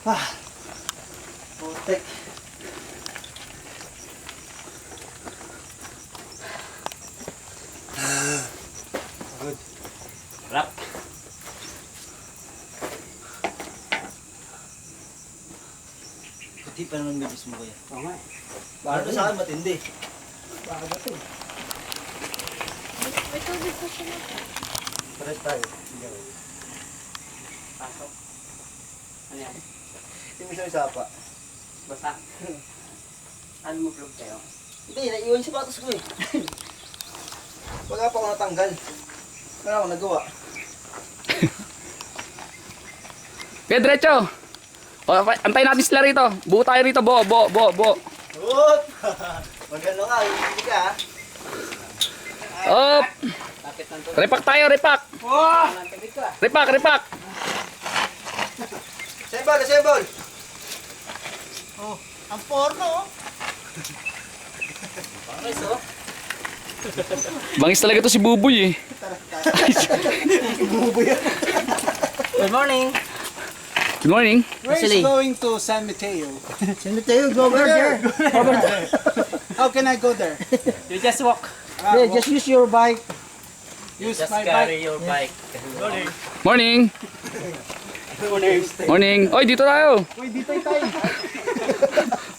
Ah. Putek. Good. Rap. Puti pa naman medyo mo kuya. Oo nga. Baka sa akin matindi. Baka ba ito? May tubig pa siya. Pares tayo. Pasok. Ano yan? Hindi mo siya isapa. Basta. Ano mo vlog tayo? Hindi, naiwan yung sapatos ko eh. Wala pa ako natanggal. Wala ako nagawa. Kaya diretso. O, antayin natin sila rito. Buo tayo rito. Buo. Oop! Magano ka, hindi ka ha. Op. Lapit ng to. Repack tayo, repack. Oh! Ang tabig ko ah. Repack. Assemble! Oh, ang porno oh. Pangis oh. Bangis talaga to si Buboy eh. Good morning. Good morning. Where is Actually- going to San Mateo? Sino tayo? Go over there. How can I go there? You just walk. Yeah, just use your bike. Use Just my carry bike. your bike. Morning. Oy, dito tayo. Uy, dito tayo.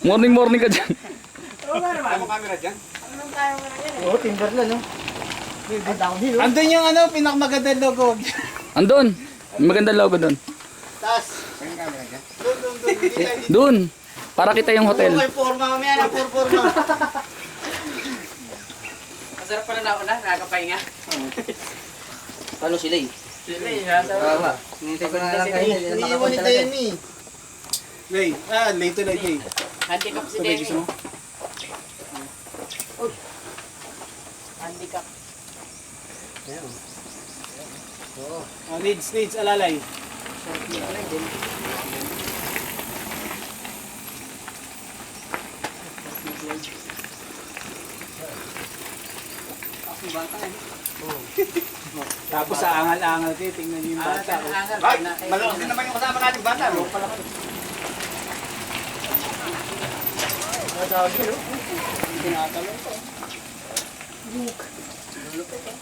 Morning ka dyan. Oo nga naman. Ano camera dyan? Oh, Timberland no. Downhill oh. Andun yung ano, pinakamagandang logo. Andun. May magandang logo doon. Taas. Yung camera dyan? Doon. Dito tayo dito. Doon. Para kita yung hotel. Okay, forma mamaya na, forma. Masarap pala na una, nakakapahinga. Paano sila eh? Sila eh, nasa... Hinintay ko na lang kayo. Iniiwan ni Demi. Lay. Lay to lay. Handicap si Sabay, Demi. gusto mo? Handicap. Needs, alalay. Tapos sa angal-angal kayo, tingnan niyo yung bata. Malaki din naman yung kasama natin bata. Loko pala ka. Madami no? Tinatalong ko. Lulupit eh.